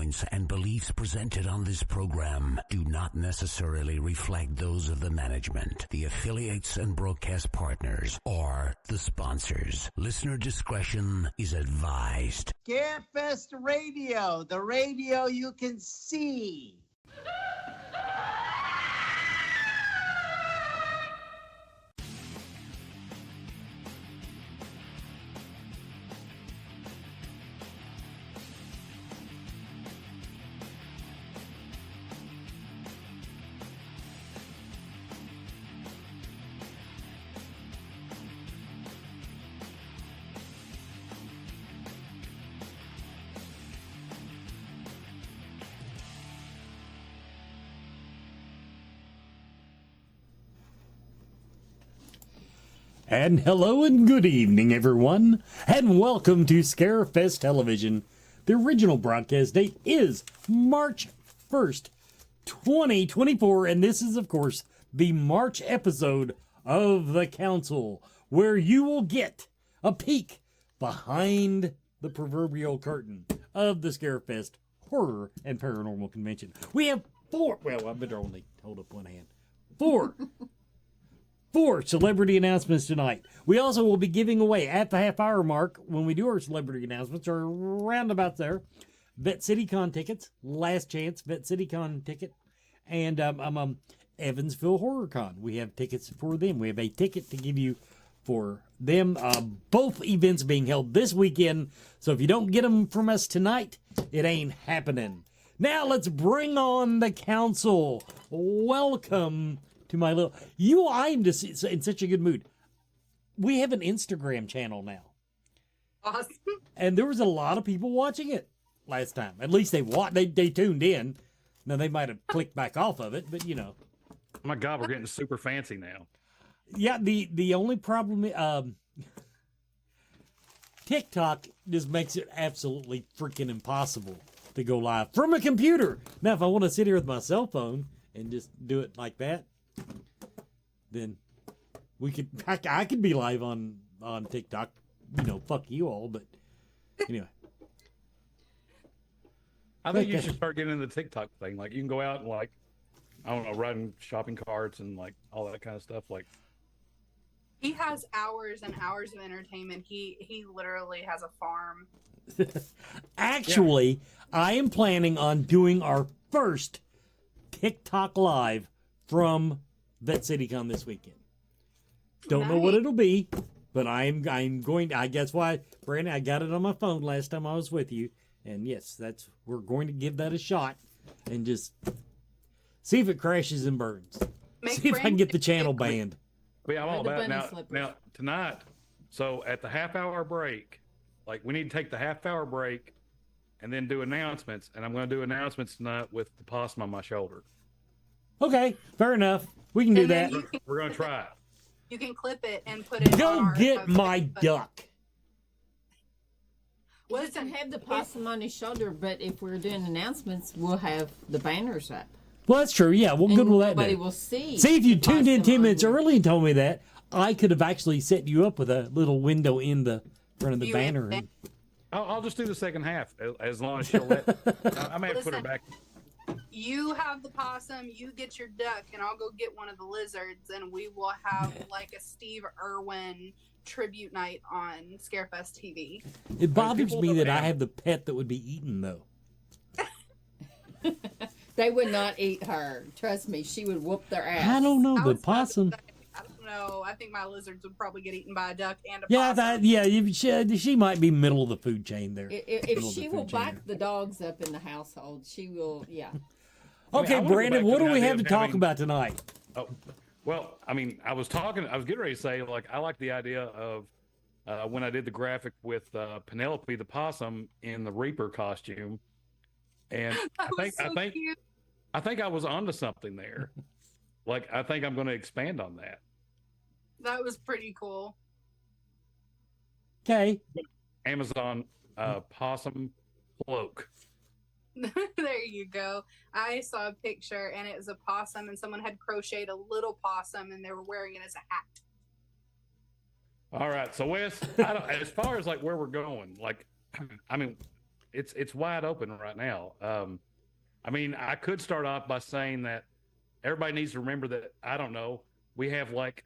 viewpoints and beliefs presented on this program do not necessarily reflect those of the management, the affiliates and broadcast partners, or the sponsors. Listener discretion is advised. Scarefest Radio, the radio you can see. And hello and good evening, everyone, and welcome to Scarefest Television. The original broadcast date is March 1st, 2024, and this is, of course, the March episode of The Council, where you will get a peek behind the proverbial curtain of the Scarefest Horror and Paranormal Convention. We have four celebrity announcements tonight. We also will be giving away at the half-hour mark, when we do our celebrity announcements, or roundabout there, Vet CityCon tickets, last chance Vet CityCon ticket, and Evansville HorrorCon. We have tickets for them. We have a ticket to give you for them. Both events being held this weekend, so if you don't get them from us tonight, it ain't happening. Now let's bring on the council. Welcome to my little... I'm just in such a good mood. We have an Instagram channel now. Awesome. And there was a lot of people watching it last time. At least they tuned in. Now, they might have clicked back off of it, but, you know. Oh my God, we're getting super fancy now. Yeah, the only problem... TikTok just makes it absolutely freaking impossible to go live from a computer. Now, if I want to sit here with my cell phone and just do it like that, then I could be live on TikTok. You know, fuck you all, but anyway. I think you should start getting into the TikTok thing. Like, you can go out and, like, I don't know, riding shopping carts and, like, all that kind of stuff. Like, he has hours and hours of entertainment. He literally has a farm. Actually, yeah. I am planning on doing our first TikTok live from Vet CityCon this weekend. Don't know what it'll be, but I'm going to, I guess why, Brandon, I got it on my phone last time I was with you. And yes, we're going to give that a shot and just see if it crashes and burns. See if I can get the channel banned. Yeah, I'm all about it. Now, tonight, so at the half-hour break, like, we need to take the half-hour break and then do announcements. And I'm going to do announcements tonight with the possum on my shoulder. Okay, fair enough. We can do that. We're going to try it. You can clip it and put it Go get my duck. Well, he doesn't have the possum on his shoulder, but if we're doing announcements, we'll have the banners up. Well, that's true. Yeah, what good will that do? Nobody will see. See, if you tuned in 10 minutes early and told me that, I could have actually set you up with a little window in the front of the banner. I'll just do the second half, as long as she'll let. I may have to put her back. You have the possum, you get your duck, and I'll go get one of the lizards, and we will have like a Steve Irwin tribute night on Scarefest TV. It bothers me that I have the pet that would be eaten, though. They would not eat her. Trust me, she would whoop their ass. I don't know, the possum. I don't know. I think my lizards would probably get eaten by a duck and a possum. She might be middle of the food chain there. If she will back the dogs up in the household, she will, yeah. Okay, Brandon, what do we have to talk about tonight? Oh, well, I mean, I was getting ready to say, like, I like the idea of when I did the graphic with Penelope the possum in the Reaper costume. And I think I was onto something there. Like, I think I'm going to expand on that. That was pretty cool. Okay. Amazon possum cloak. There you go. I saw a picture and it was a possum and someone had crocheted a little possum and they were wearing it as a hat. All right. So Wes, as far as like where we're going, like, I mean, it's wide open right now. I mean, I could start off by saying that everybody needs to remember that, I don't know, we have like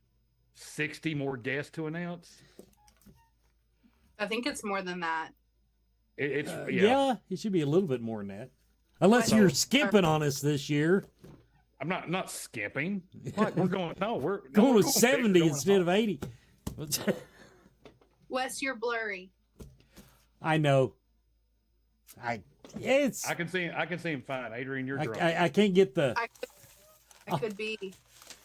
60 more guests to announce. I think it's more than that. Yeah, it should be a little bit more than that. Unless you're skipping on us this year. I'm not skipping. Like, we're going Going with 70 instead of 80. Wes, you're blurry. I know. I can see him fine. Adrian, you're drunk. I can't get the. I could be.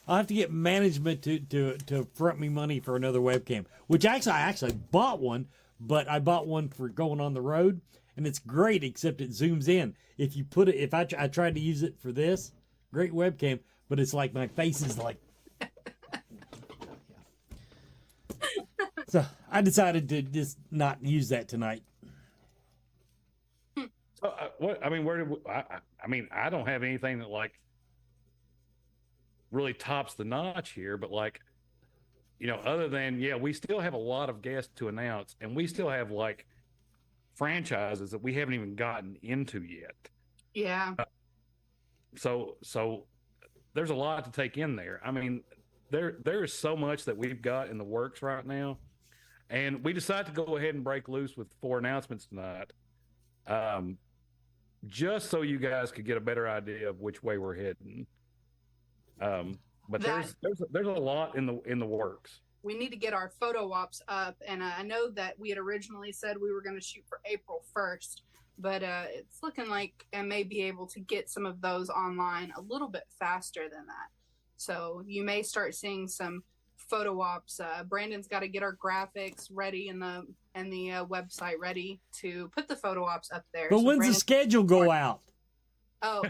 I'll have to get management to front me money for another webcam. Which I actually bought one, but I bought one for going on the road, and it's great except it zooms in. If you put it, if I tried to use it for this, great webcam, but it's like my face is like. So I decided to just not use that tonight. So, what I mean, I mean, I don't have anything that like really tops the notch here, but like, you know, other than we still have a lot of guests to announce, and we still have like franchises that we haven't even gotten into yet. Yeah. So there's a lot to take in there. I mean, there is so much that we've got in the works right now. And we decided to go ahead and break loose with 4 announcements tonight, just so you guys could get a better idea of which way we're heading. But there's a lot in the works. We need to get our photo ops up, and I know that we had originally said we were going to shoot for April 1st, but it's looking like I may be able to get some of those online a little bit faster than that. So you may start seeing some photo ops. Brandon's got to get our graphics ready and the website ready to put the photo ops up there. But when's the schedule go out? Oh,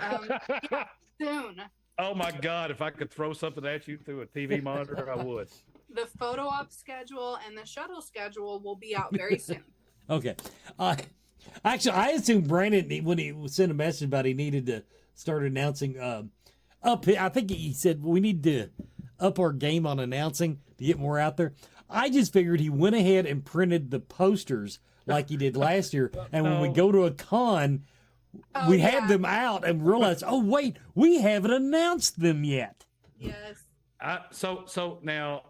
soon. Oh my God! If I could throw something at you through a TV monitor, I would. The photo op schedule and the shuttle schedule will be out very soon. Okay. Actually, I assumed Brandon, when he sent a message about he needed to start announcing I think he said we need to up our game on announcing to get more out there. I just figured he went ahead and printed the posters like he did last year. And when we go to a con, we had them out and realized, oh, wait, we haven't announced them yet. Yes. So now,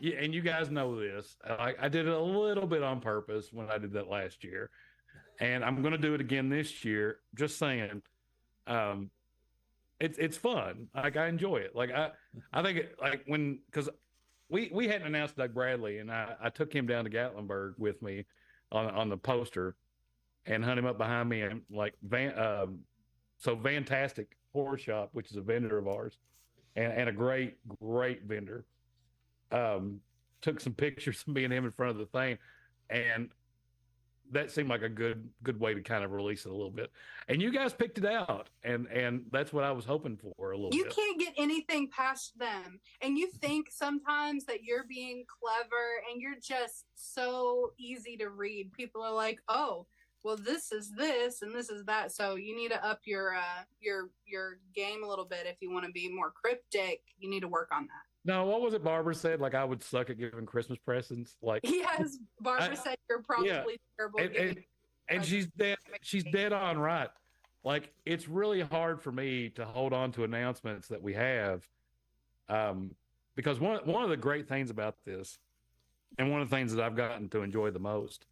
and you guys know this, I did it a little bit on purpose when I did that last year. And I'm going to do it again this year. Just saying, it's fun. Like, I enjoy it. Like, I think it, like because we hadn't announced Doug Bradley, and I took him down to Gatlinburg with me on the poster and hunt him up behind me, and like Fantastic Horror Shop, which is a vendor of ours, and a great vendor. Took some pictures of me and him in front of the thing, and that seemed like a good way to kind of release it a little bit. And you guys picked it out, and that's what I was hoping for a little bit. You can't get anything past them. And you think sometimes that you're being clever and you're just so easy to read. People are like, oh, well, this is this and this is that. So you need to up your game a little bit. If you want to be more cryptic, you need to work on that. No, what was it Barbara said? Like, I would suck at giving Christmas presents. Like, yes, Barbara said you're probably terrible. And she's dead on right. Like, it's really hard for me to hold on to announcements that we have, because one of the great things about this, and one of the things that I've gotten to enjoy the most,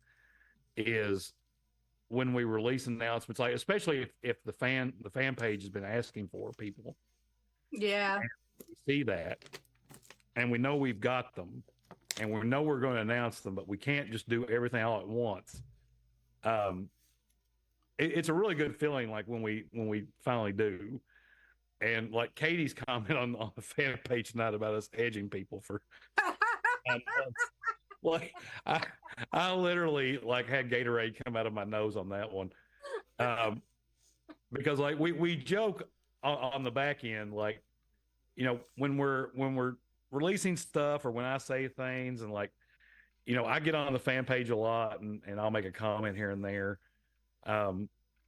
is when we release announcements, like especially if the fan page has been asking for people. Yeah, we see that. And we know we've got them, and we know we're going to announce them, but we can't just do everything all at once. It's a really good feeling, like when we finally do. And like Katie's comment on the fan page tonight about us edging people for like I literally like had Gatorade come out of my nose on that one, because like we joke on the back end, like, you know, when we're releasing stuff, or when I say things, and like, you know, I get on the fan page a lot, and I'll make a comment here and there,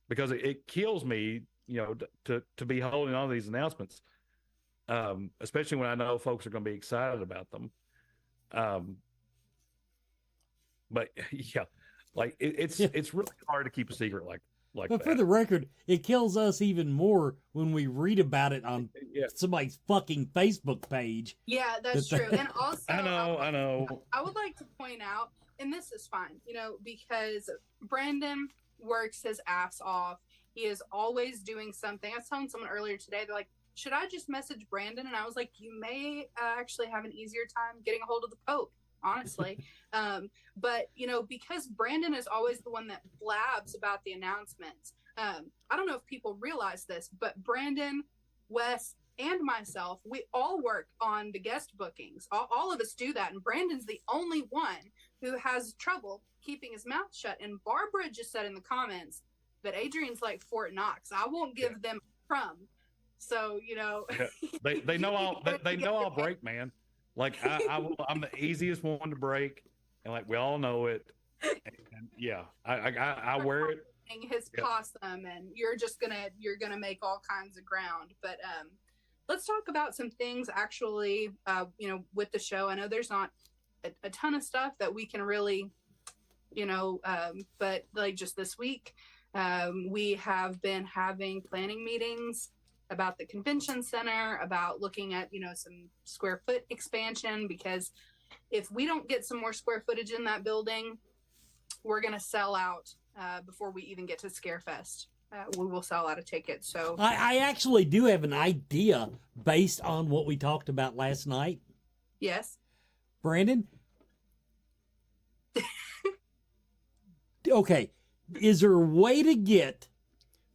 because it kills me, you know, to be holding on to these announcements, especially when I know folks are going to be excited about them. But yeah, Like it's really hard to keep a secret like But that. for the record, it kills us even more when we read about it on Yeah. somebody's fucking Facebook page. Yeah, that's true. And also, I know. I would like to point out, and this is fine, because Brandon works his ass off. He is always doing something. I was telling someone earlier today, they're like, should I just message Brandon? And I was like, you may actually have an easier time getting a hold of the Pope, honestly. But, because Brandon is always the one that blabs about the announcements. I don't know if people realize this, but Brandon, Wes, and myself, we all work on the guest bookings. All of us do that. And Brandon's the only one who has trouble keeping his mouth shut. And Barbara just said in the comments that Adrian's like Fort Knox. I won't give them a crumb. So, Yeah. They know I'll break, man. Like I'm the easiest one to break, and like we all know it. And yeah, I wear it. His possum, and you're gonna make all kinds of ground. But let's talk about some things actually. With the show, I know there's not a ton of stuff that we can really, but like just this week, we have been having planning meetings about the convention center, about looking at, some square foot expansion, because if we don't get some more square footage in that building, we're going to sell out before we even get to Scarefest. We will sell out of tickets. So I actually do have an idea based on what we talked about last night. Yes. Brandon? Okay. Is there a way to get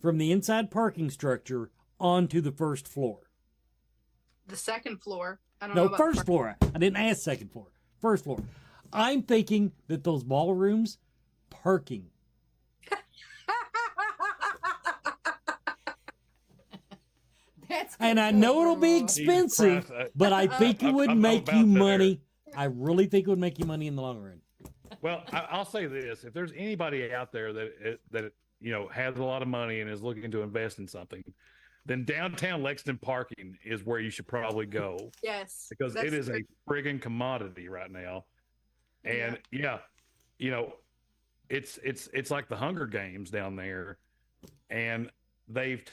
from the inside parking structure onto the first floor? The second floor. I don't know. No, first floor. I didn't ask second floor. First floor. I'm thinking that those ballrooms, parking. And I know it'll be expensive, but I think it would make you money. I really think it would make you money in the long run. Well, I'll say this: if there's anybody out there that has a lot of money and is looking to invest in something, then downtown Lexington parking is where you should probably go. Yes, because it is a friggin' commodity right now, and it's like the Hunger Games down there, and they've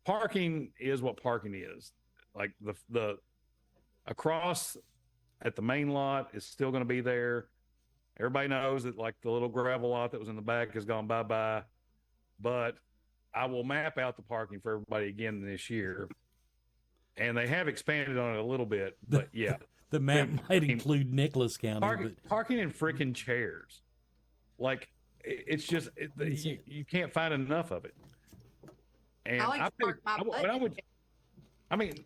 parking is what parking is. Like the across at the main lot is still going to be there. Everybody knows that like the little gravel lot that was in the back has gone bye-bye, but I will map out the parking for everybody again this year. And they have expanded on it a little bit, but yeah. The map might include Nicholas County. Parking in freaking chairs. Like, it's just, you can't find enough of it. And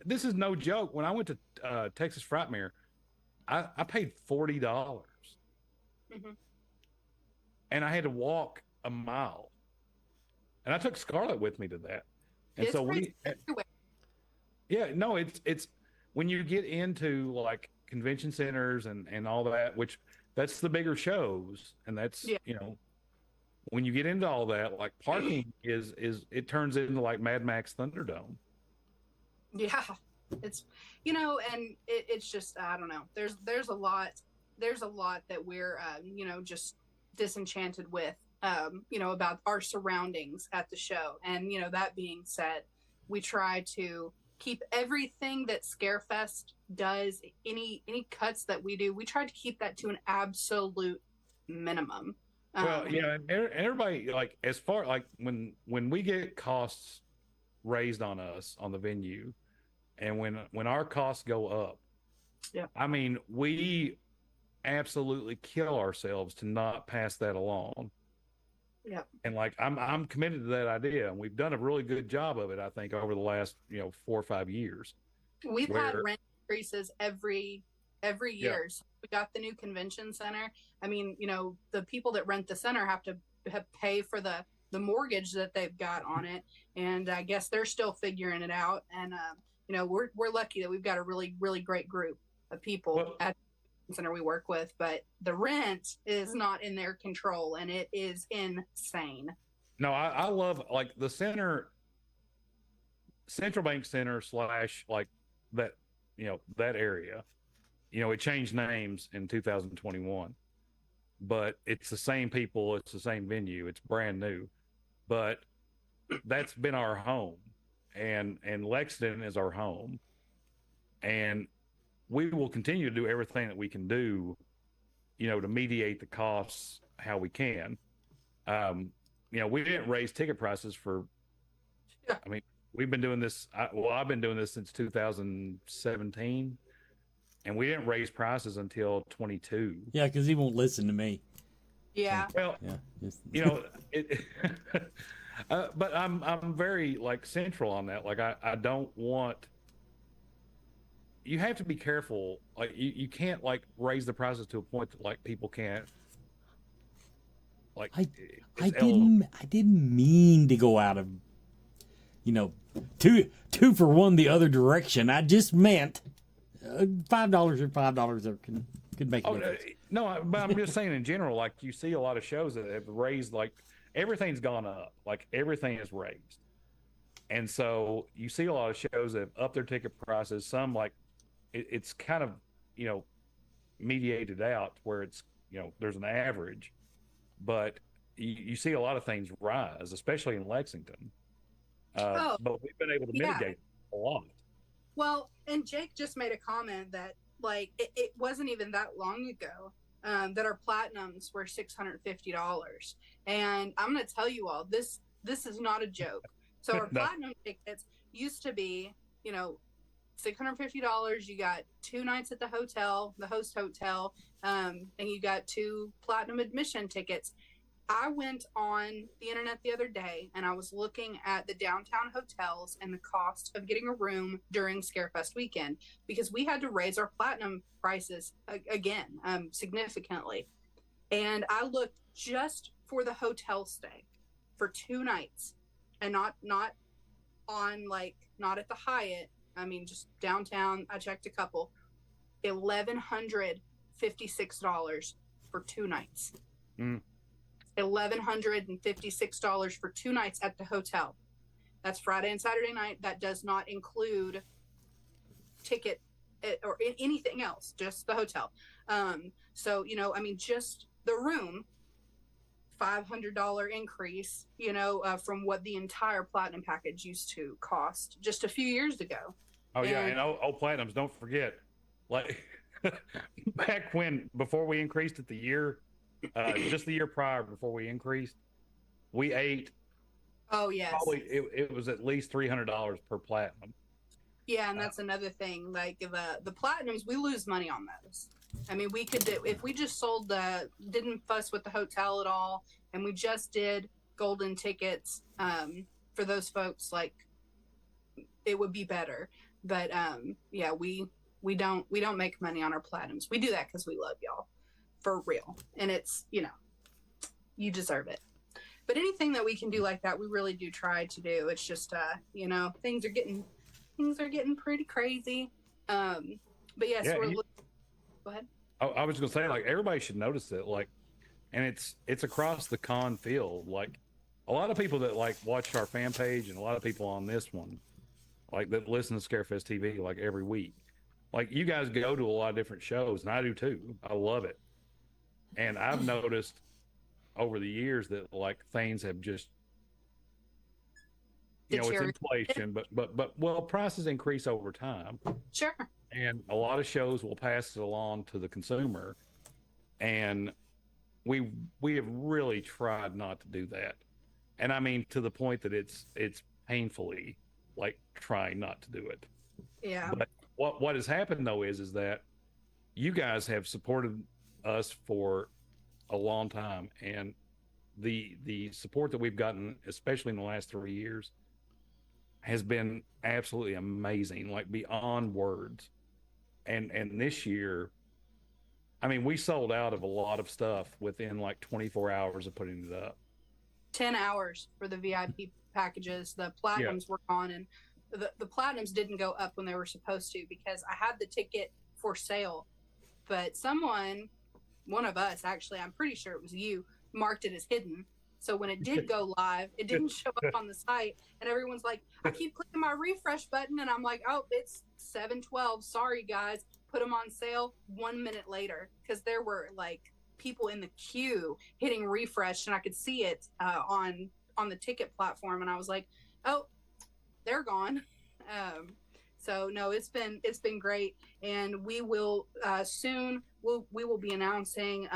this is no joke. When I went to Texas Frightmare, I paid $40. Mm-hmm. And I had to walk a mile. And I took Scarlett with me to that. And so it's when you get into like convention centers and all that, which that's the bigger shows. And that's, when you get into all that, like parking is it turns into like Mad Max Thunderdome. Yeah. It's, and it's just, I don't know. There's a lot that we're, just disenchanted with, about our surroundings at the show. And, that being said, we try to keep everything that Scarefest does, any cuts that we do, we try to keep that to an absolute minimum. Well, and everybody, like, as far, like, when we get costs raised on us on the venue, and when our costs go up, I mean, we absolutely kill ourselves to not pass that along. Yeah. And like I'm committed to that idea, and we've done a really good job of it, I think, over the last 4 or 5 years. We've had rent increases every year. So we got the new convention center. I mean, the people that rent the center have to pay for the mortgage that they've got on it, and I guess they're still figuring it out. And we're lucky that we've got a really, really great group of people at the center we work with, but the rent is not in their control, and it is insane. No, I love like the Central Bank Center / like that, that area. It changed names in 2021. but it's the same people, it's the same venue, it's brand new. But that's been our home, and Lexington is our home, and we will continue to do everything that we can do, to mediate the costs how we can. We didn't raise ticket prices for. Yeah. I mean, we've been doing this. I've been doing this since 2017, and we didn't raise prices until 22. Yeah, because he won't listen to me. Yeah. Well, Yeah. Just... it. But I'm very central on that. Like I don't want. You have to be careful. Like you can't raise the prices to a point that people can't. I didn't mean to go out of, two for one the other direction. I just meant $5 or $5 could make a difference. No, but I'm just saying in general. You see a lot of shows that have raised everything's gone up. Everything is raised, and so you see a lot of shows that have upped their ticket prices. Some it's kind of mediated out where it's there's an average. But you see a lot of things rise, especially in Lexington. But we've been able to mitigate a lot. Well, and Jake just made a comment that it wasn't even that long ago that our platinums were $650, and I'm going to tell you all this is not a joke. So our platinum tickets used to be $650. You got 2 nights at the hotel, the host hotel, and you got 2 platinum admission tickets. I went on the internet the other day and I was looking at the downtown hotels and the cost of getting a room during Scarefest weekend, because we had to raise our platinum prices again significantly. And I looked just for the hotel stay for 2 nights, and not on not at the Hyatt. I mean, just downtown. I checked a couple. $1,156 for 2 nights. $1,156 for 2 nights at the hotel. That's Friday and Saturday night. That does not include ticket or anything else, just the hotel. So, just the room, $500 increase, from what the entire platinum package used to cost just a few years ago. Oh, yeah. And platinums, don't forget, back before we increased it just the year prior before we increased, we ate. Oh, yes. Probably it was at least $300 per platinum. Yeah, and that's another thing. The platinums, we lose money on those. I mean, we could do, if we just didn't fuss with the hotel at all, and we just did golden tickets for those folks, it would be better. But we don't make money on our platinums. We do that because we love y'all, for real, and it's you deserve it. But anything that we can do like that, we really do try to do. It's just things are getting pretty crazy. But yes, go ahead. I was gonna say, everybody should notice it, and it's across the con field. A lot of people that watch our fan page, and a lot of people on this one, that listen to Scarefest TV every week. You guys go to a lot of different shows, and I do too. I love it, and I've noticed over the years that things have just it's inflation, but prices increase over time. Sure. And a lot of shows will pass it along to the consumer, and we have really tried not to do that. And I mean, to the point that it's painfully trying not to do it. Yeah. But what has happened though is that you guys have supported us for a long time, and the support that we've gotten, especially in the last 3 years, has been absolutely amazing, beyond words. And this year, I mean, we sold out of a lot of stuff within 24 hours of putting it up. 10 hours for the VIP packages. The platinums were on, and the platinums didn't go up when they were supposed to, because I had the ticket for sale, but one of us, actually, I'm pretty sure it was you, marked it as hidden. So when it did go live, it didn't show up on the site, and everyone's like, I keep clicking my refresh button, and I'm like, oh, it's 7:12. Sorry, guys. Put them on sale 1 minute later, because there were people in the queue hitting refresh, and I could see it on the ticket platform, and I was like, oh, they're gone. So no, it's been great, and we will soon we will be announcing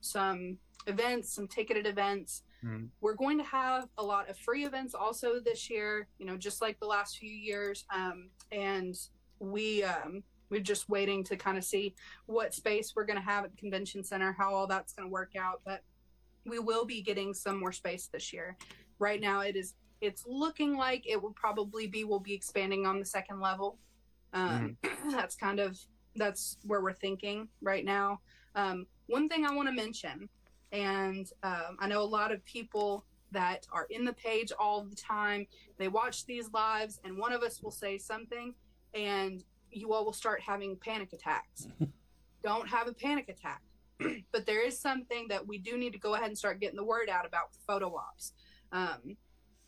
some events, some ticketed events. Mm-hmm. We're going to have a lot of free events also this year, just like the last few years. And we're just waiting to kind of see what space we're going to have at the convention center, how all that's going to work out. But we will be getting some more space this year. Right now, it's looking like it will probably be, we'll be expanding on the second level. That's where we're thinking right now. One thing I want to mention, and I know a lot of people that are in the page all the time, they watch these lives, and one of us will say something, and you all will start having panic attacks. Don't have a panic attack. But there is something that we do need to go ahead and start getting the word out about photo ops.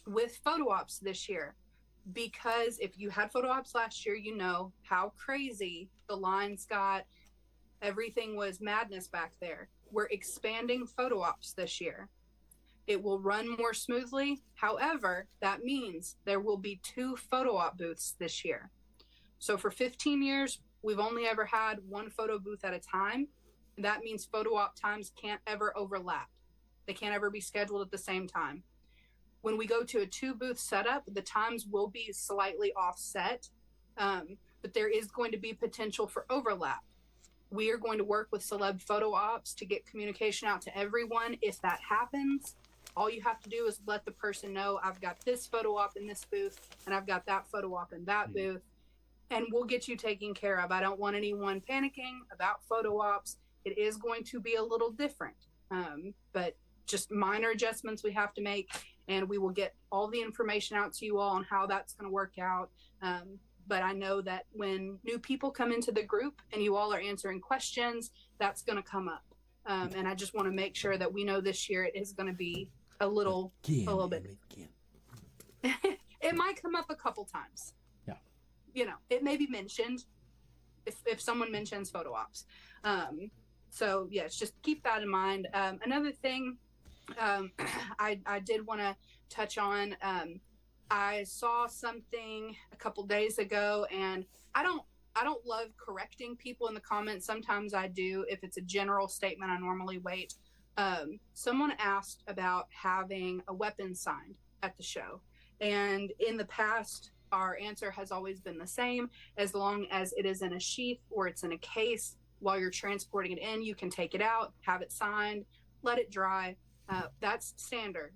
With photo ops this year, because if you had photo ops last year, you know how crazy the lines got. Everything was madness back there. We're expanding photo ops this year. It will run more smoothly. However, that means there will be 2 photo op booths this year. So for 15 years, we've only ever had 1 photo booth at a time. That means photo op times can't ever overlap. They can't ever be scheduled at the same time. When we go to a 2 booth setup, the times will be slightly offset, but there is going to be potential for overlap. We are going to work with Celeb Photo Ops to get communication out to everyone. If that happens, all you have to do is let the person know, I've got this photo op in this booth, and I've got that photo op in that booth, and we'll get you taken care of. I don't want anyone panicking about photo ops. It is going to be a little different, but just minor adjustments we have to make, and we will get all the information out to you all on how that's going to work out. But I know that when new people come into the group and you all are answering questions, that's going to come up. And I just want to make sure that we know this year it is going to be a little bit. It might come up a couple times. Yeah. It may be mentioned if someone mentions photo ops. So yes, just keep that in mind. Another thing I did want to touch on, I saw something a couple days ago, and I don't love correcting people in the comments. Sometimes I do. If it's a general statement, I normally wait. Someone asked about having a weapon signed at the show. And in the past, our answer has always been the same. As long as it is in a sheath or it's in a case, while you're transporting it in, you can take it out, have it signed, let it dry. That's standard.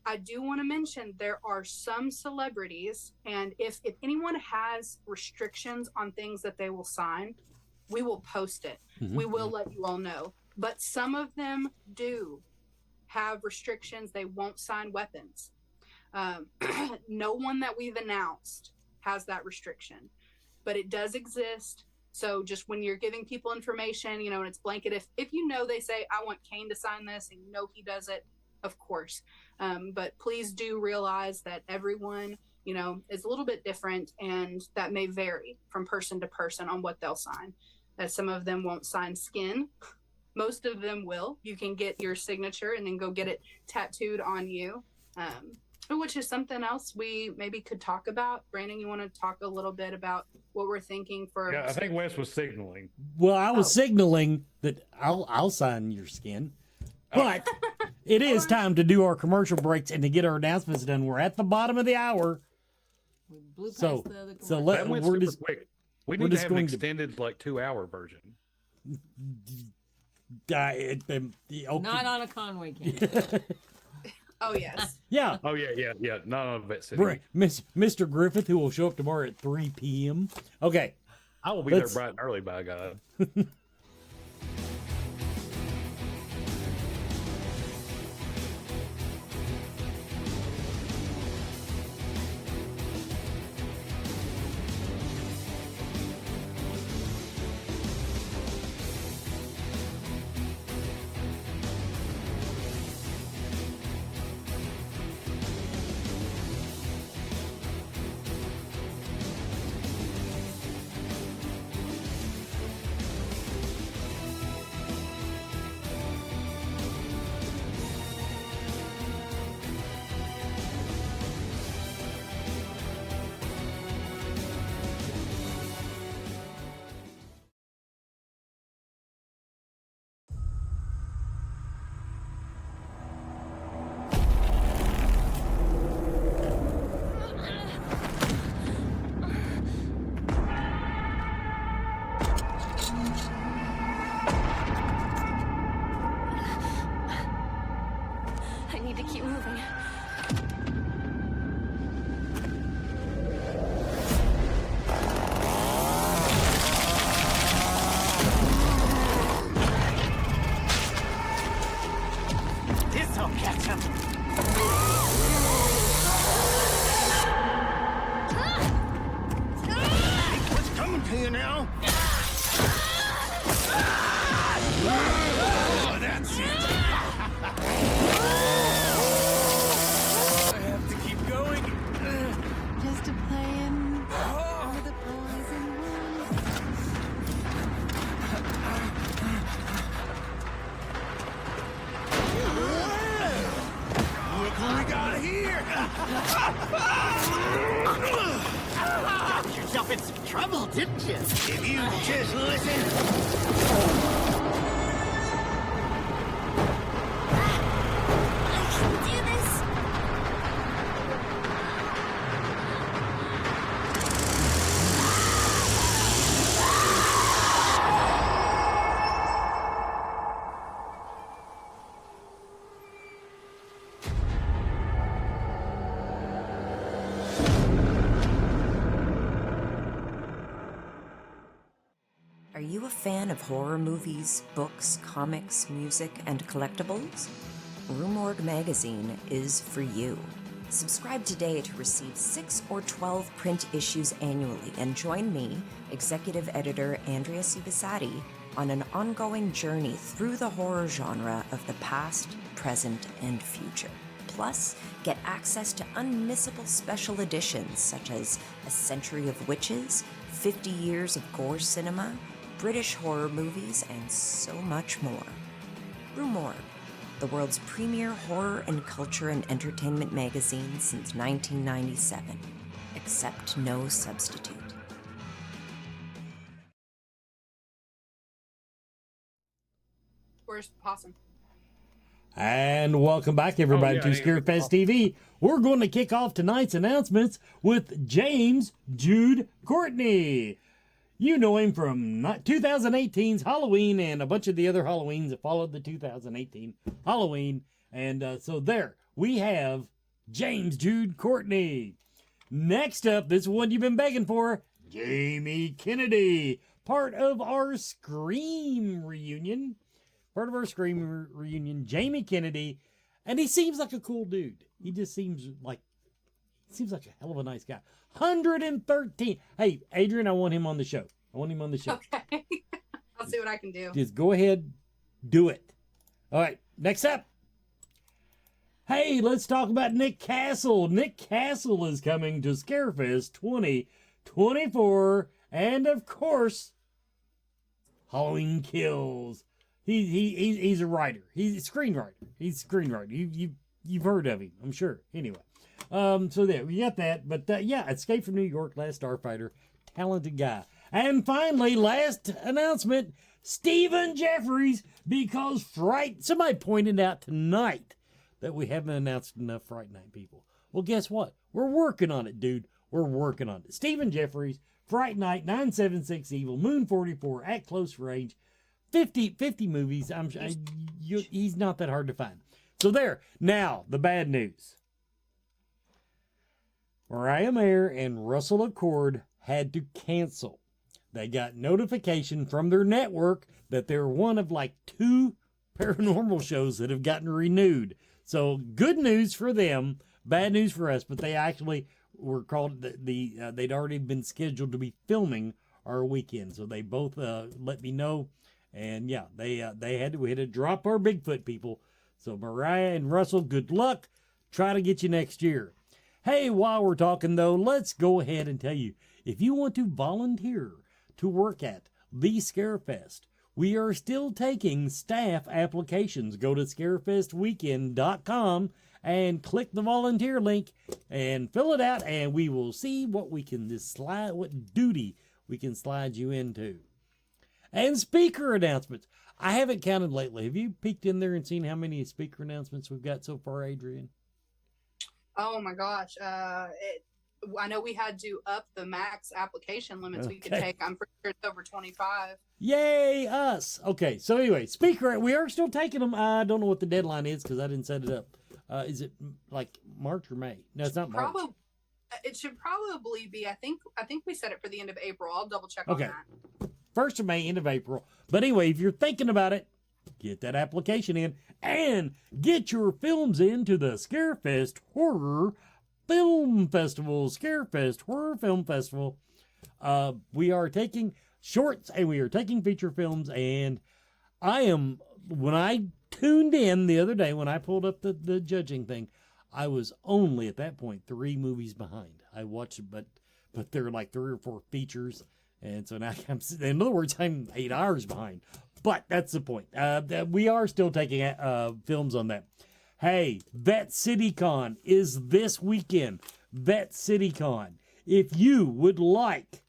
I do want to mention there are some celebrities, and if anyone has restrictions on things that they will sign, we will post it. Mm-hmm. We will let you all know. But some of them do have restrictions. They won't sign weapons. No one that we've announced has that restriction, but it does exist. So just when you're giving people information, and it's blanket, if they say, I want Kane to sign this, and he does it, of course. But please do realize that everyone, is a little bit different, and that may vary from person to person on what they'll sign. As some of them won't sign skin. Most of them will. You can get your signature and then go get it tattooed on you. Which is something else we maybe could talk about. Brandon, you want to talk a little bit about what we're thinking for? Yeah, I think Wes was signaling. Well, I was signaling that I'll sign your skin, but it is time to do our commercial breaks and to get our announcements done. We're at the bottom of the hour, We blew past so the other That went we're super just quick. We we're need to just have an going to- extended 2-hour version. okay. Not on a Conway camp. Oh, yes. Yeah. Oh yeah. Not on Vet City. Mr. Griffith, who will show up tomorrow at 3 p.m. Okay. I will be there bright and early, by God. to you now? Oh, that's it. I have to keep going. Just a playing for the boys and Look what we got here. Got yourself in some trouble, didn't you? If you just listen. I can do this. Are you a fan of horror movies, books, comics, music, and collectibles? Roomorg magazine is for you. Subscribe today to receive 6 or 12 print issues annually and join me, executive editor Andrea Subasati, on an ongoing journey through the horror genre of the past, present, and future. Plus, get access to unmissable special editions such as A Century of Witches, 50 Years of Gore Cinema, British horror movies, and so much more. Roomorg, the world's premier horror and culture and entertainment magazine since 1997. Accept no substitute. Where's the possum? And welcome back, everybody, to Scarefest TV. We're going to kick off tonight's announcements with James Jude Courtney. You know him from 2018's Halloween and a bunch of the other Halloweens that followed the 2018 Halloween. And so there, we have James Jude Courtney. Next up, this is one you've been begging for, Jamie Kennedy, part of our Scream reunion. Part of our Scream reunion, Jamie Kennedy. And he seems like a cool dude. He just seems like a hell of a nice guy. 113. Hey, Adrian, I want him on the show. Okay. I'll see what I can do. Just go ahead, do it. All right, next up. Hey, let's talk about Nick Castle. Nick Castle is coming to Scarefest 2024. And of course, Halloween Kills. He's a writer. He's a screenwriter. You've heard of him, I'm sure. Anyway. So there, we got that. But yeah, Escape from New York, Last Starfighter, talented guy. And finally, last announcement, Stephen Jeffries, because somebody pointed out tonight that we haven't announced enough Fright Night people. Well, guess what? We're working on it, dude. We're working on it. Stephen Jeffries, Fright Night, 976 Evil, Moon 44, At Close Range, 50 movies. He's not that hard to find. So there. Now, the bad news. Mariah Mayer and Russell Accord had to cancel. They got notification from their network that they're one of like 2 paranormal shows that have gotten renewed. So good news for them, bad news for us, but they actually were called, they'd already been scheduled to be filming our weekend. So they both let me know. And yeah, we had to drop our Bigfoot people. So Mariah and Russell, good luck. Try to get you next year. Hey, while we're talking, though, let's go ahead and tell you, if you want to volunteer to work at the Scarefest, we are still taking staff applications. Go to scarefestweekend.com and click the volunteer link and fill it out, and we will see what we can what duty we can slide you into. And speaker announcements. I haven't counted lately. Have you peeked in there and seen how many speaker announcements we've got so far, Adrian? Oh my gosh. I know we had to up the max application limits we could take. I'm pretty sure it's over 25. Yay, us. Okay, so anyway, speaker, we are still taking them. I don't know what the deadline is because I didn't set it up. Is it like March or May? No, it's not March. It should probably be, I think we set it for the end of April. I'll double check on that. 1st of May, end of April. But anyway, if you're thinking about it, get that application in and get your films into the Scarefest Horror Film Festival. Scarefest Horror Film Festival. We are taking shorts and we are taking feature films. And when I tuned in the other day, when I pulled up the judging thing, I was only at that point 3 movies behind. I watched, but there were like 3 or 4 features. And so now in other words, I'm 8 hours behind. But that's the point. That we are still taking films on that. Hey, Vet CityCon is this weekend. Vet CityCon. If you would like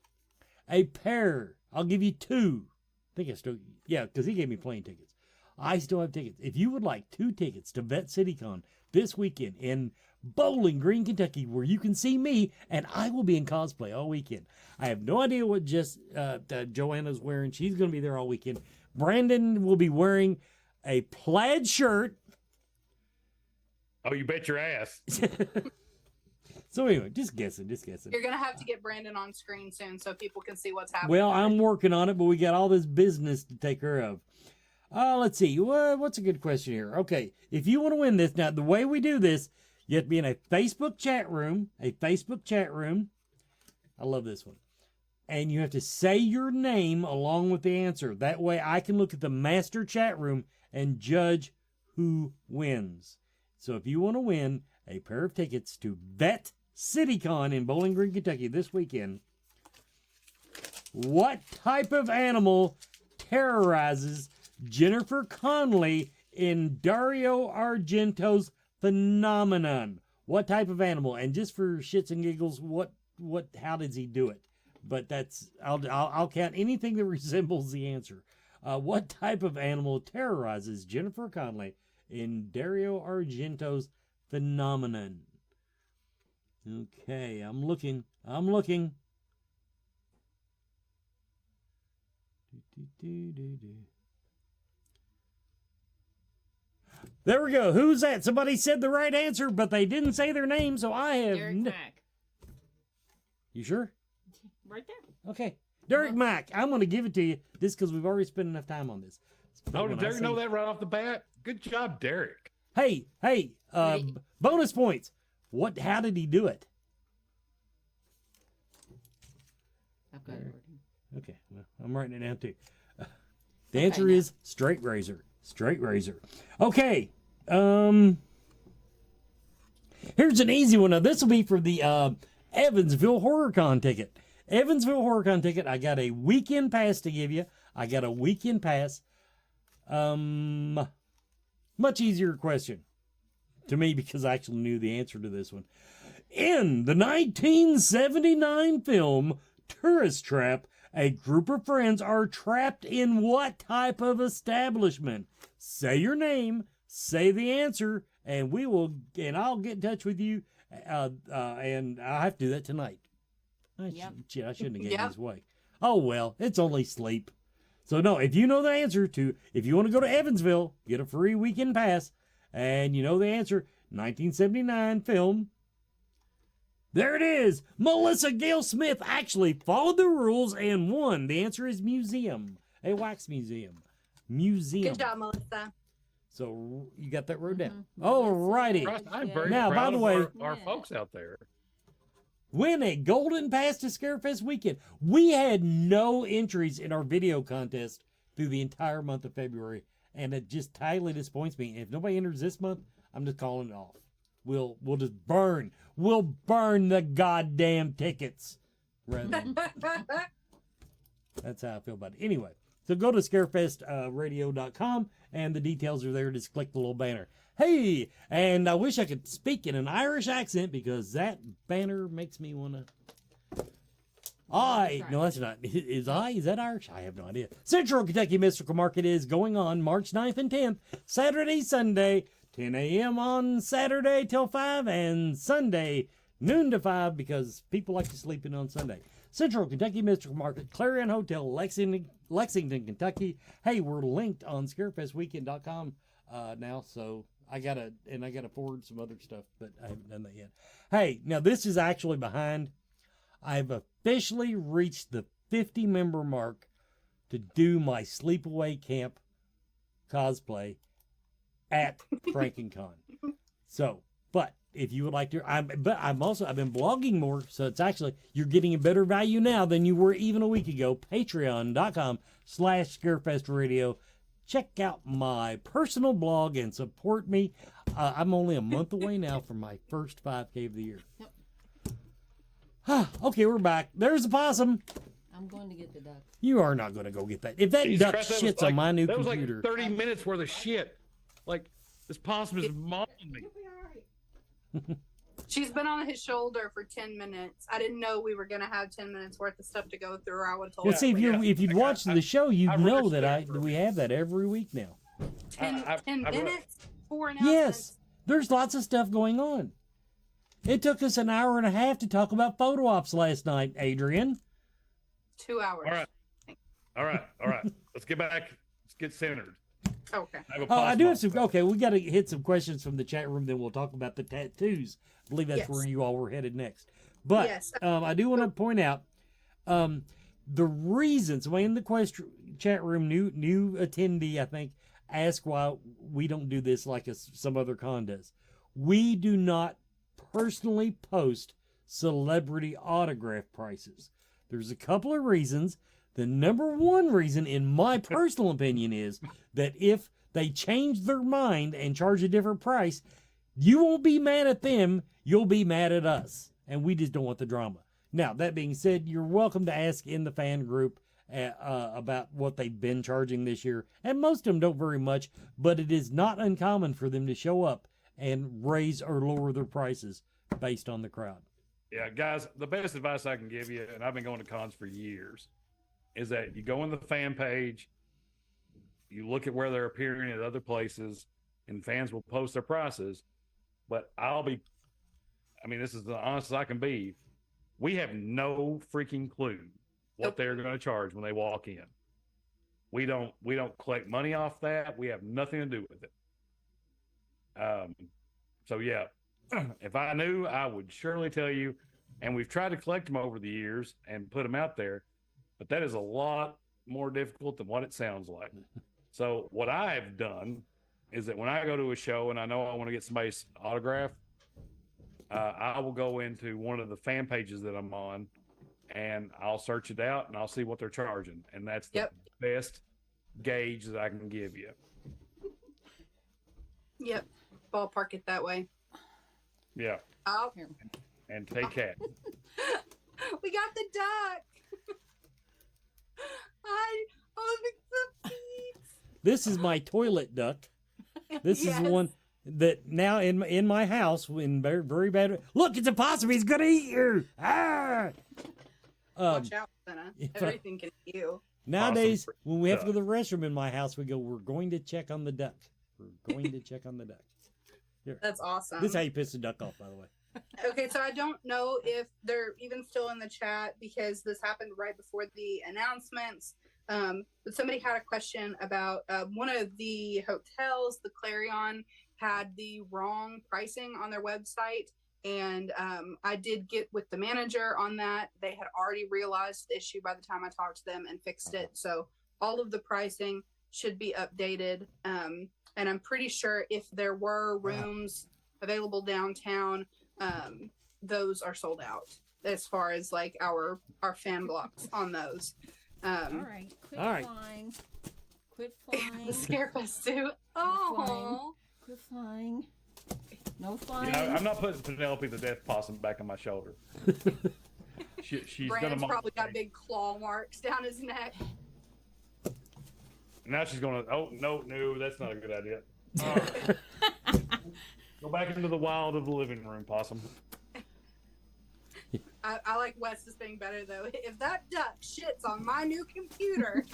a pair, I'll give you 2. I think I still, yeah, because he gave me plane tickets. I still have tickets. If you would like 2 tickets to Vet CityCon this weekend in Bowling Green, Kentucky, where you can see me, and I will be in cosplay all weekend. I have no idea what Joanna's wearing. She's going to be there all weekend. Brandon will be wearing a plaid shirt. Oh, you bet your ass. So anyway, just guessing. You're going to have to get Brandon on screen soon so people can see what's happening. Well, I'm working on it, but we got all this business to take care of. Let's see. What's a good question here? Okay, if you want to win this, now the way we do this, you have to be in a Facebook chat room. I love this one. And you have to say your name along with the answer. That way I can look at the master chat room and judge who wins. So if you want to win a pair of tickets to Vet CityCon in Bowling Green, Kentucky this weekend, what type of animal terrorizes Jennifer Connelly in Dario Argento's Phenomenon? What type of animal? And just for shits and giggles, how does he do it? But I'll count anything that resembles the answer. What type of animal terrorizes Jennifer Connelly in Dario Argento's Phenomenon? Okay, I'm looking. There we go. Who's that? Somebody said the right answer, but they didn't say their name, so I have... Derek Mack. You sure? Right there. Okay. Derek Mack, I'm going to give it to you just because we've already spent enough time on this. Oh, did Derek know that right off the bat? Good job, Derek. Hey, bonus points. How did he do it? I've got it. Okay, well, I'm writing it down too. The answer is straight razor. Okay. Here's an easy one. Now, this will be for the Evansville HorrorCon ticket. Evansville HorrorCon ticket. I got a weekend pass to give you. Much easier question to me because I actually knew the answer to this one. In the 1979 film Tourist Trap, a group of friends are trapped in what type of establishment? Say your name, say the answer, and I'll get in touch with you. And I'll have to do that tonight. I shouldn't have given this away. Oh, well, it's only sleep. So no, if you know the answer if you want to go to Evansville, get a free weekend pass, and you know the answer, 1979 film. There it is. Melissa Gale Smith actually followed the rules and won. The answer is museum, a wax museum. Good job, Melissa. So you got that wrote down. All righty. I'm very now, proud by the way, of our folks out there. Win a golden pass to Scarefest weekend. We had no entries in our video contest through the entire month of February, and it just totally disappoints me. If nobody enters this month, I'm just calling it off. We'll just burn. We'll burn the goddamn tickets. That's how I feel about it. Anyway, so go to scarefestradio.com and the details are there. Just click the little banner. Hey, and I wish I could speak in an Irish accent because that banner makes me want to. No, that's not. Is that Irish? I have no idea. Central Kentucky Mystical Market is going on March 9th and 10th, Saturday, Sunday, 10 a.m. on Saturday till 5, and Sunday, noon to 5, because people like to sleep in on Sunday. Central Kentucky Mystical Market, Clarion Hotel, Lexington, Kentucky. Hey, we're linked on scarefestweekend.com now, so I gotta forward some other stuff, but I haven't done that yet. Hey, now this is actually behind. I've officially reached the 50-member mark to do my sleepaway camp cosplay at FrankenCon. So, but if you would like to, I've been blogging more, so it's actually, you're getting a better value now than you were even a week ago. Patreon.com/ScarefestRadio. Check out my personal blog and support me. I'm only a month away now from my first 5K of the year. Okay, we're back. There's the possum. I'm going to get the duck. You are not going to go get that. If that duck shits on my new computer. That was like 30 minutes worth of shit. Like, this possum is mauling me. She's been on his shoulder for 10 minutes. I didn't know we were going to have 10 minutes worth of stuff to go through. I would have told Well, her. see, if you'd watched the show, you'd know that we have that every week now. 10 minutes? 4 announcements? Yes. There's lots of stuff going on. It took us an hour and a half to talk about photo ops last night, Adrian. 2 hours. All right. Let's get back. Let's get centered. Okay. I do have some. Okay, we got to hit some questions from the chat room. Then we'll talk about the tattoos. I believe that's where you all were headed next. But I do want to point out the reasons. Somebody in the chat room, new attendee, I think, asked why we don't do this like some other con does. We do not personally post celebrity autograph prices. There's a couple of reasons. The number one reason, in my personal opinion, is that if they change their mind and charge a different price, you won't be mad at them, you'll be mad at us. And we just don't want the drama. Now, that being said, you're welcome to ask in the fan group about what they've been charging this year. And most of them don't very much, but it is not uncommon for them to show up and raise or lower their prices based on the crowd. Yeah, guys, the best advice I can give you, and I've been going to cons for years, is that you go on the fan page, you look at where they're appearing at other places, and fans will post their prices. But this is the honest as I can be. We have no freaking clue what they're going to charge when they walk in. We don't collect money off that. We have nothing to do with it. So yeah, if I knew, I would surely tell you. And we've tried to collect them over the years and put them out there, but that is a lot more difficult than what it sounds like. So what I've done is that when I go to a show and I know I want to get somebody's autograph, I will go into one of the fan pages that I'm on and I'll search it out and I'll see what they're charging. And that's the best gauge that I can give you. Yep. Ballpark it that way. Yeah. Oh. And take cat. We got the duck. This is my toilet duck. This is the one that now in my house in very, very bad. Look, it's a possum. He's gonna eat you. Ah! Watch out, Senna. Everything can eat you. Nowadays, when we have to go to the restroom in my house, we go, we're going to check on the duck. We're going to check on the duck. Here. That's awesome. This is how you piss the duck off, by the way. Okay, so I don't know if they're even still in the chat because this happened right before the announcements. But somebody had a question about one of the hotels, the Clarion, had the wrong pricing on their website. And I did get with the manager on that. They had already realized the issue by the time I talked to them and fixed it. So all of the pricing should be updated. And I'm pretty sure if there were rooms available downtown, those are sold out as far as like our fan blocks on those. All right. Quit flying. The Scarefest too. Oh. Quit flying. No flying. Yeah, I'm not putting Penelope the death possum back on my shoulder. She's Brandon's probably got big claw marks down his neck. Now she's gonna. Oh no, that's not a good idea. Go back into the wild of the living room, possum. I like Wes's thing better though. If that duck shits on my new computer.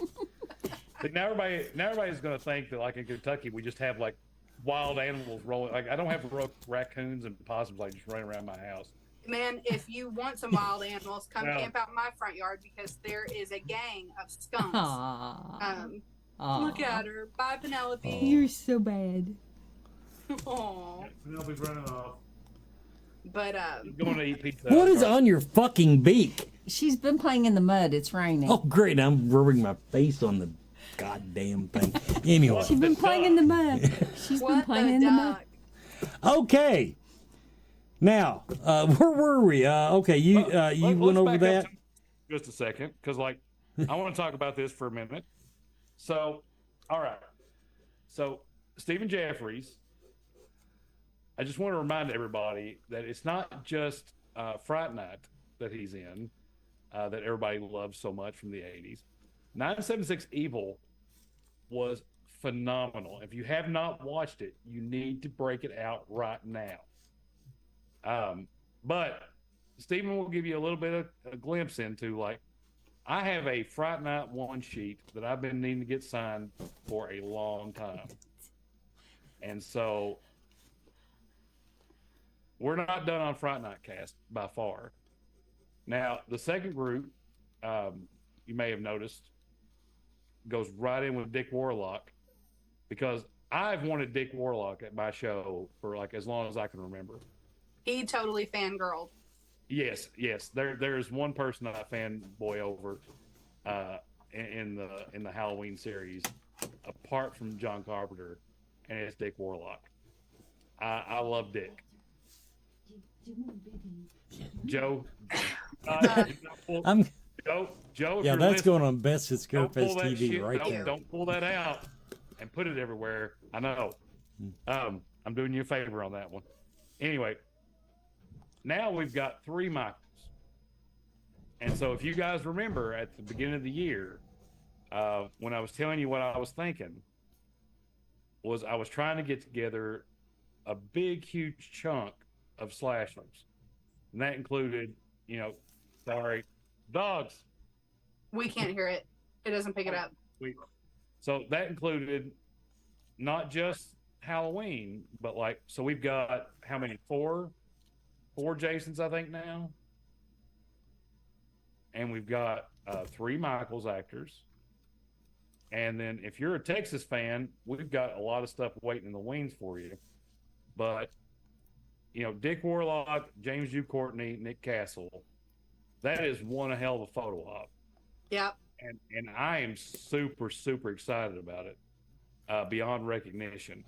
Now everybody's gonna think that like in Kentucky we just have like wild animals rolling. Like I don't have raccoons and possums like just running around my house. Man, if you want some wild animals, come camp out in my front yard because there is a gang of skunks. Look at her. Bye, Penelope. You're so bad. Aww. Penelope's running off. But going to eat pizza. What is on your fucking beak? She's been playing in the mud. It's raining. Oh, great. I'm rubbing my face on the goddamn thing. Anyway. She's been playing in the mud. She's been playing in the mud. Okay. Now, where were we? Okay, you went over that. Just a second, because like I want to talk about this for a minute. So, all right. So Stephen Jeffries, I just want to remind everybody that it's not just Fright Night that he's in, that everybody loves so much from the 80s. 976 Evil was phenomenal. If you have not watched it, you need to break it out right now. But Stephen will give you a little bit of a glimpse into, like, I have a Fright Night one sheet that I've been needing to get signed for a long time. And so we're not done on Fright Night Cast by far. Now, the second group, you may have noticed, goes right in with Dick Warlock, because I've wanted Dick Warlock at my show for like as long as I can remember. He totally fangirled. Yes. There's one person that I fanboy over in the Halloween series, apart from John Carpenter, and it's Dick Warlock. I love Dick. Joe. Joe. Yeah, that's going on Best at Scarefest TV right there. Don't pull that out and put it everywhere. I know. I'm doing you a favor on that one. Anyway, now we've got 3 Michaels. And so if you guys remember at the beginning of the year, when I was telling you what I was thinking, was I was trying to get together a big, huge chunk of slashers. And that included, dogs. We can't hear it. It doesn't pick it up. So that included not just Halloween, but so we've got how many? 4 Jasons, I think, now. And we've got 3 Michaels actors. And then if you're a Texas fan, we've got a lot of stuff waiting in the wings for you. But, Dick Warlock, James Hugh Courtney, Nick Castle, that is one hell of a photo op. Yep. And I am super, super excited about it, beyond recognition.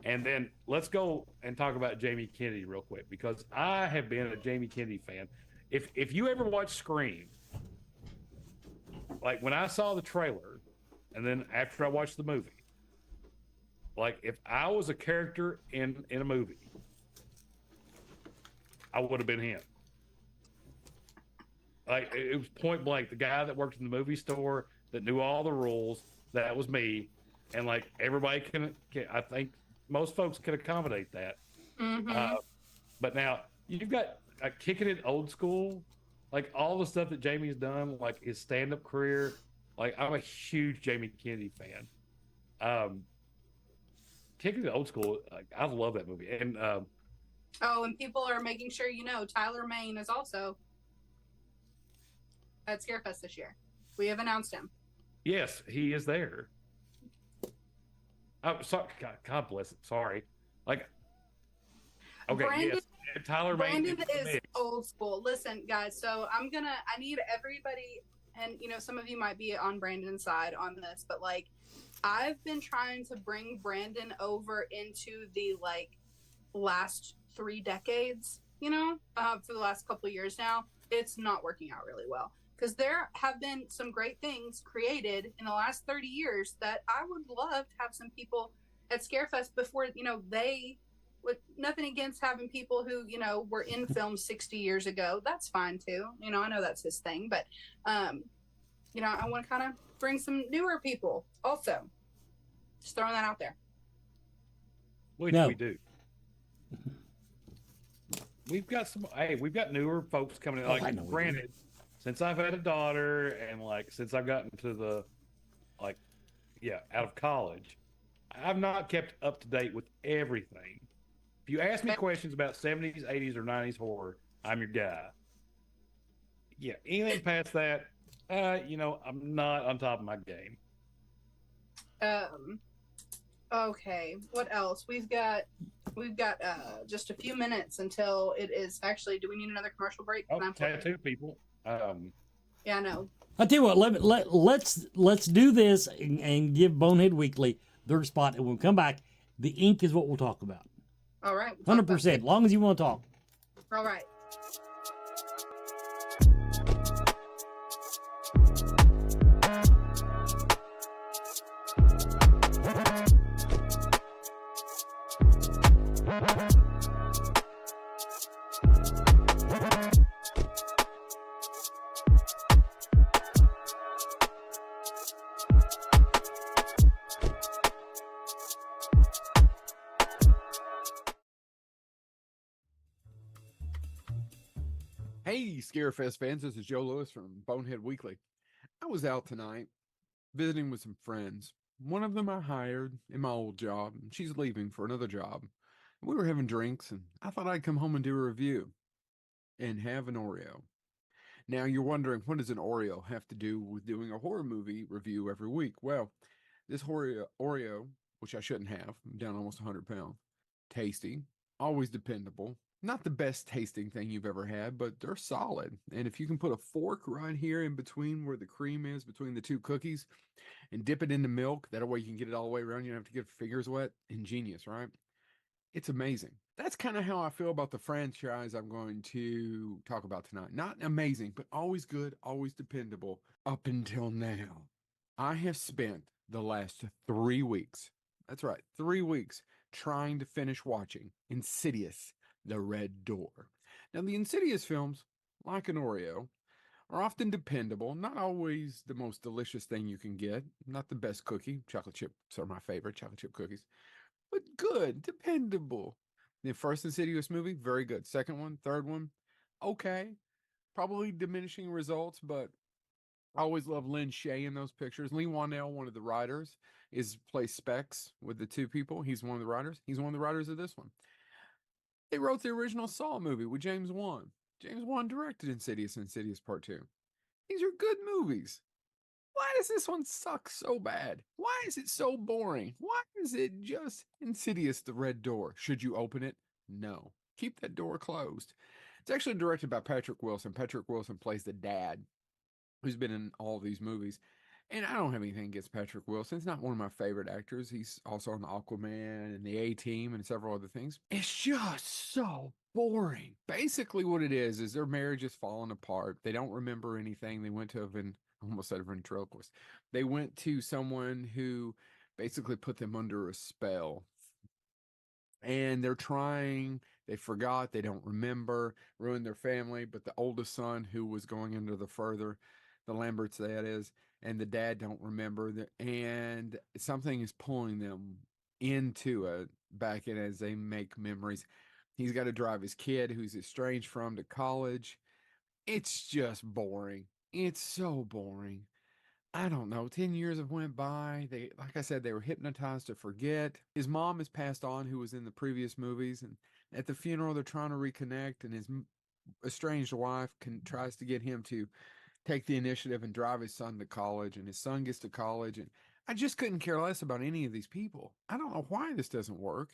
And then let's go and talk about Jamie Kennedy real quick, because I have been a Jamie Kennedy fan. If you ever watch Scream, like when I saw the trailer, and then after I watched the movie, like if I was a character in a movie, I would have been him. Like it was point blank. The guy that worked in the movie store that knew all the rules, that was me. And like everybody can I think most folks can accommodate that. Mm-hmm. But now you've got kicking it old school, like all the stuff that Jamie's done, like his stand-up career. Like I'm a huge Jamie Kennedy fan. Kicking it old school, I love that movie. And and people are making sure Tyler Maine is also at Scarefest this year. We have announced him. Yes, he is there. Oh, sorry. God bless it. Sorry. Okay. Brandon, yes. Tyler Maine. Brandon is old school. Listen, guys. So I need everybody, and some of you might be on Brandon's side on this, but I've been trying to bring Brandon over into the last 3 decades. For the last couple of years now, it's not working out really well. Because there have been some great things created in the last 30 years that I would love to have some people at Scarefest before, they would, nothing against having people who, were in film 60 years ago. That's fine too. I know that's his thing, but, I want to kind of bring some newer people also. Just throwing that out there. We do. We've got newer folks coming in. Granted, since I've had a daughter and since I've gotten to the out of college, I've not kept up to date with everything. If you ask me questions about 70s, 80s, or 90s horror, I'm your guy. Yeah, anything past that, I'm not on top of my game. Okay, what else? We've got just a few minutes until it is actually. Do we need another commercial break? Tattoo people. Yeah, I know. I'll tell you what. Let's do this and give Bonehead Weekly their spot, and when we come back, the ink is what we'll talk about. All right. 100%. Long as you want to talk. All right. Hey, Scarefest fans, this is Joe Lewis from Bonehead Weekly. I was out tonight visiting with some friends. One of them I hired in my old job, and she's leaving for another job. We were having drinks, and I thought I'd come home and do a review and have an Oreo. Now, you're wondering, what does an Oreo have to do with doing a horror movie review every week? Well, this Oreo, which I shouldn't have, I'm down almost 100 pounds, tasty, always dependable. Not the best tasting thing you've ever had, but they're solid. And if you can put a fork right here in between where the cream is, between the two cookies, and dip it into milk, that way you can get it all the way around. You don't have to get your fingers wet. Ingenious, right? It's amazing. That's kind of how I feel about the franchise I'm going to talk about tonight. Not amazing, but always good, always dependable up until now. I have spent the last 3 weeks, that's right, 3 weeks, trying to finish watching Insidious, The Red Door. Now, the Insidious films, like an Oreo, are often dependable, not always the most delicious thing you can get, not the best cookie. Chocolate chips are my favorite, chocolate chip cookies, but good, dependable. The first Insidious movie, very good. Second one, third one, okay. Probably diminishing results, but I always love Lynn Shay in those pictures. Lee Wanell, one of the writers, plays Specs with the two people. He's one of the writers. He's one of the writers of this one. They wrote the original Saw movie with James Wan. James Wan directed Insidious and Insidious Part 2. These are good movies. Why does this one suck so bad? Why is it so boring? Why is it just Insidious, The Red Door? Should you open it? No. Keep that door closed. It's actually directed by Patrick Wilson. Patrick Wilson plays the dad who's been in all these movies. And I don't have anything against Patrick Wilson. He's not one of my favorite actors. He's also on Aquaman and the A-Team and several other things. It's just so boring. Basically what it is their marriage is falling apart. They don't remember anything. They went to I almost said a ventriloquist. They went to someone who basically put them under a spell. And they forgot, they don't remember, ruined their family. But the oldest son, who was going into the Lamberts, that is, and the dad don't remember, and something is pulling them into it back in as they make memories. He's got to drive his kid, who's estranged from, to college. It's just boring. It's so boring. I don't know. 10 years have went by. Like I said, they were hypnotized to forget. His mom has passed on, who was in the previous movies, and at the funeral they're trying to reconnect, and his estranged wife tries to get him to take the initiative and drive his son to college, and his son gets to college, and I just couldn't care less about any of these people. I don't know why this doesn't work.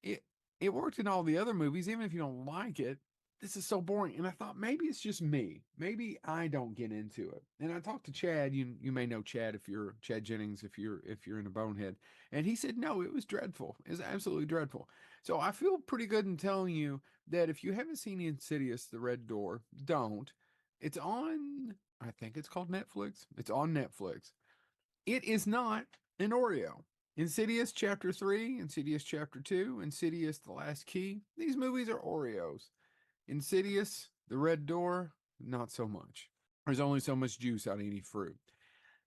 It worked in all the other movies. Even if you don't like it, this is so boring. And I thought, maybe it's just me. Maybe I don't get into it. And I talked to Chad. You may know Chad Chad Jennings if you're in a Bonehead. And he said, no, it was dreadful. It was absolutely dreadful. So I feel pretty good in telling you that if you haven't seen Insidious, The Red Door, don't. It's on, I think it's called Netflix. It's on Netflix. It is not an Oreo. Insidious Chapter 3, Insidious Chapter 2, Insidious The Last Key. These movies are Oreos. Insidious, The Red Door, not so much. There's only so much juice out of any fruit.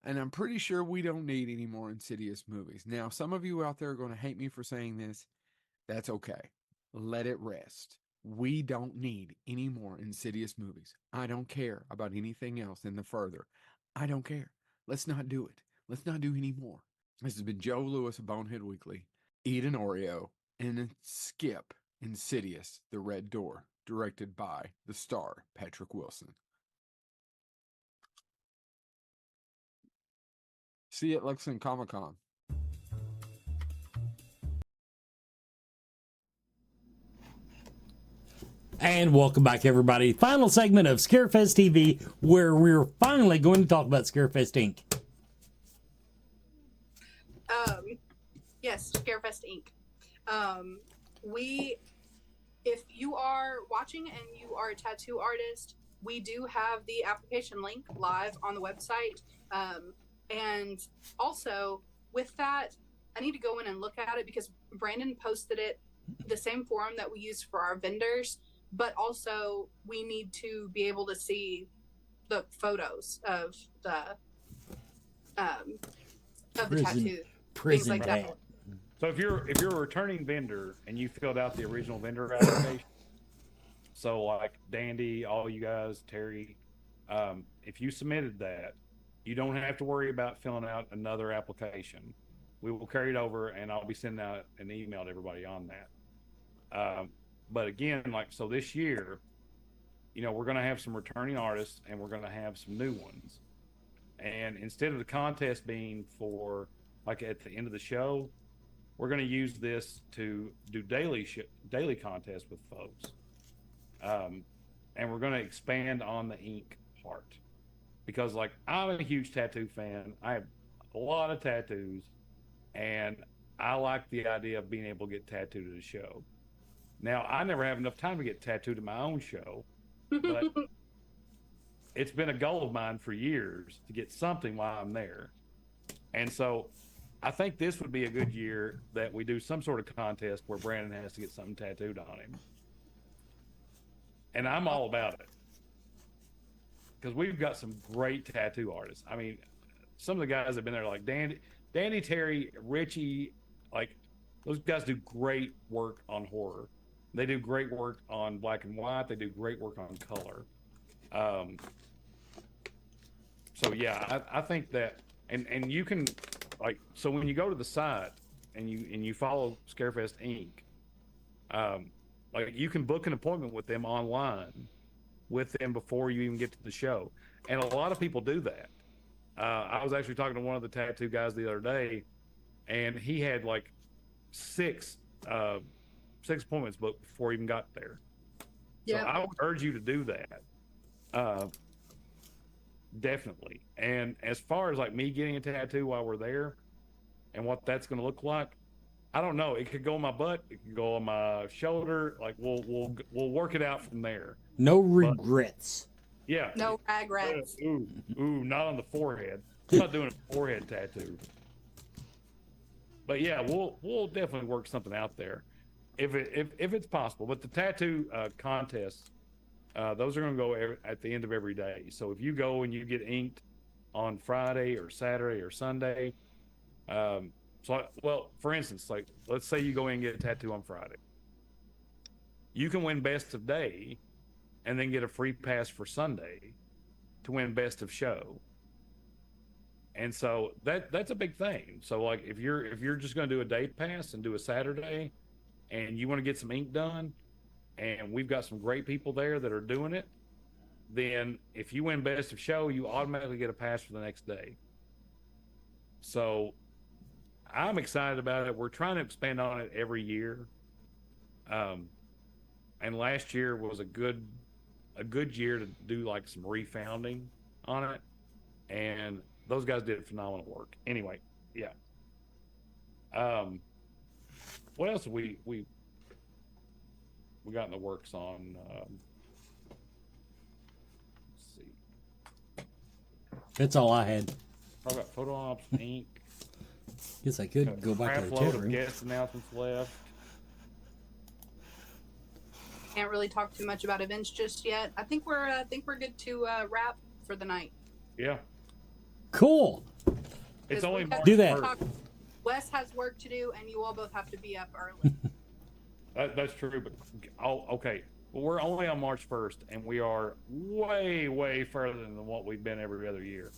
And I'm pretty sure we don't need any more Insidious movies. Now, some of you out there are going to hate me for saying this. That's okay. Let it rest. We don't need any more Insidious movies. I don't care about anything else in the further. I don't care. Let's not do it. Let's not do any more. This has been Joe Lewis of Bonehead Weekly. Eat an Oreo and skip Insidious, The Red Door, directed by the star Patrick Wilson. See you at Lexington Comic-Con. And welcome back, everybody. Final segment of Scarefest TV, where we're finally going to talk about Scarefest Inc. Yes, Scarefest Inc. We if you are watching and you are a tattoo artist, we do have the application link live on the website. And also with that, I need to go in and look at it because Brandon posted it, the same forum that we use for our vendors, but also we need to be able to see the photos of the tattoo, things like that. So if you're a returning vendor and you filled out the original vendor application, so like Dandy, all you guys, Terry, if you submitted that, you don't have to worry about filling out another application. We will carry it over, and I'll be sending out an email to everybody on that. But again, like, so this year, you know, we're going to have some returning artists and we're going to have some new ones. And instead of the contest being for like at the end of the show, we're going to use this to do daily contests with folks. And we're going to expand on the ink part because, like, I'm a huge tattoo fan. I have a lot of tattoos, and I like the idea of being able to get tattooed at a show. Now, I never have enough time to get tattooed at my own show, but it's been a goal of mine for years to get something while I'm there. And so I think this would be a good year that we do some sort of contest where Brandon has to get something tattooed on him. And I'm all about it because we've got some great tattoo artists. I mean, some of the guys that have been there, like Dandy, Terry, Richie, like those guys do great work on horror. They do great work on black and white. They do great work on color. So yeah, I think that, and you can, like, so when you go to the site and you follow Scarefest Inc., like you can book an appointment with them online with them before you even get to the show. And a lot of people do that. I was actually talking to one of the tattoo guys the other day, and he had like six appointments booked before he even got there. Yeah. So I would urge you to do that. Definitely. And as far as like me getting a tattoo while we're there and what that's going to look like, I don't know. It could go on my butt. It could go on my shoulder. Like we'll work it out from there. No regrets. But, yeah. No regrets. Ooh, not on the forehead. I'm not doing a forehead tattoo. But yeah, we'll definitely work something out there if it's possible. But the tattoo contests, those are going to go at the end of every day. So if you go and you get inked on Friday or Saturday or Sunday, well, for instance, like let's say you go in and get a tattoo on Friday. You can win best of day and then get a free pass for Sunday to win best of show. And so that's a big thing. So like if you're just going to do a day pass and do a Saturday and you want to get some ink done, and we've got some great people there that are doing it, then if you win best of show, you automatically get a pass for the next day. So I'm excited about it. We're trying to expand on it every year. And last year was a good year to do like some refounding on it. And those guys did phenomenal work. Anyway, yeah. What else have we got in the works on? Let's see. That's all I had. Talk about photo ops, ink. Guess I could go back to the load chat room. of guest announcements left. Can't really talk too much about events just yet. I think we're good to wrap for the night. Yeah. Cool. It's only do that. Wes has work to do, and you all both have to be up early. That's true, but okay. Well, we're only on March 1st, and we are way, way further than what we've been every other year.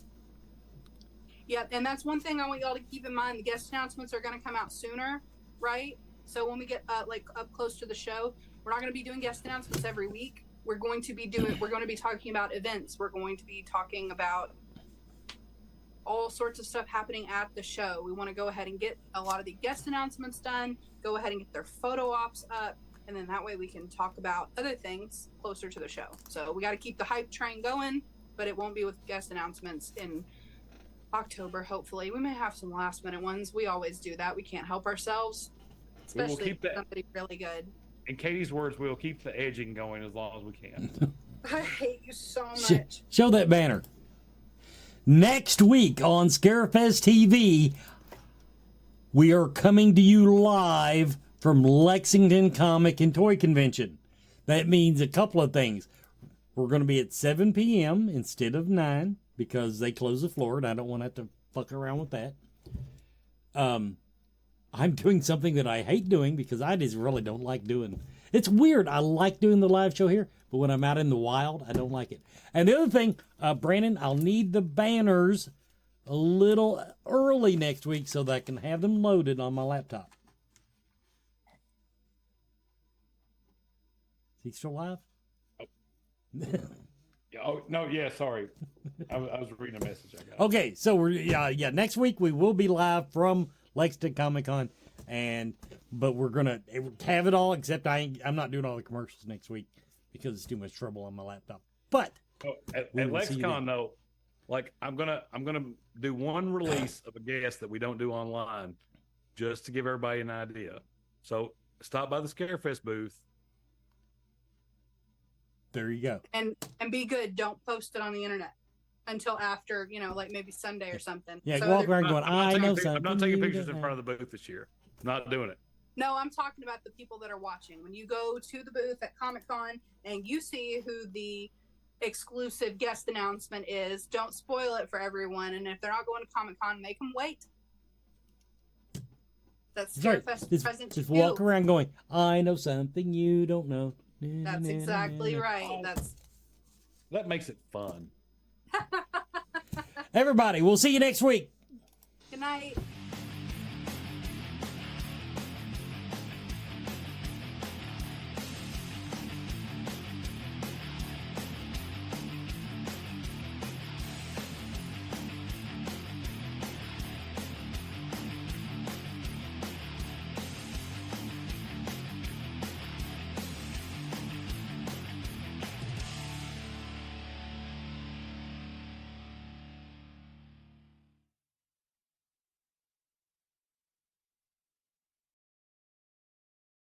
Yeah, and that's one thing I want y'all to keep in mind. The guest announcements are going to come out sooner, right? So when we get like up close to the show, we're not going to be doing guest announcements every week. We're going to be talking about events. We're going to be talking about all sorts of stuff happening at the show. We want to go ahead and get a lot of the guest announcements done, go ahead and get their photo ops up, and then that way we can talk about other things closer to the show. So we got to keep the hype train going, but it won't be with guest announcements in October, hopefully. We may have some last minute ones. We always do that. We can't help ourselves, especially if somebody really good. in Katie's words, we'll keep the edging going as long as we can. I hate you so much. Show that banner. Next week on Scarefest TV, we are coming to you live from Lexington Comic and Toy Convention. That means a couple of things. We're going to be at 7 p.m. instead of 9 because they close the floor, and I don't want to have to fuck around with that. I'm doing something that I hate doing because I just really don't like doing. It's weird. I like doing the live show here, but when I'm out in the wild, I don't like it. And the other thing, Brandon, I'll need the banners a little early next week so that I can have them loaded on my laptop. Is he still live? Oh no, yeah, sorry. I was reading a message I got. Okay, so we're next week we will be live from Lexington Comic Con, but we're gonna have it all except I'm not doing all the commercials next week because it's too much trouble on my laptop. But at LexCon though, like I'm gonna do one release of a guest that we don't do online, just to give everybody an idea. So stop by the Scarefest booth. There you go. And be good. Don't post it on the internet until after, like maybe Sunday or something. Yeah, so walk around going, I know something. I'm not taking pictures in front of the booth this year. Not doing it. No, I'm talking about the people that are watching. When you go to the booth at Comic-Con and you see who the exclusive guest announcement is, don't spoil it for everyone. And if they're not going to Comic-Con, make them wait. That's Scarefest present to Just walk around going, I know something you don't know. That's exactly right. That makes it fun. Everybody, we'll see you next week. Good night.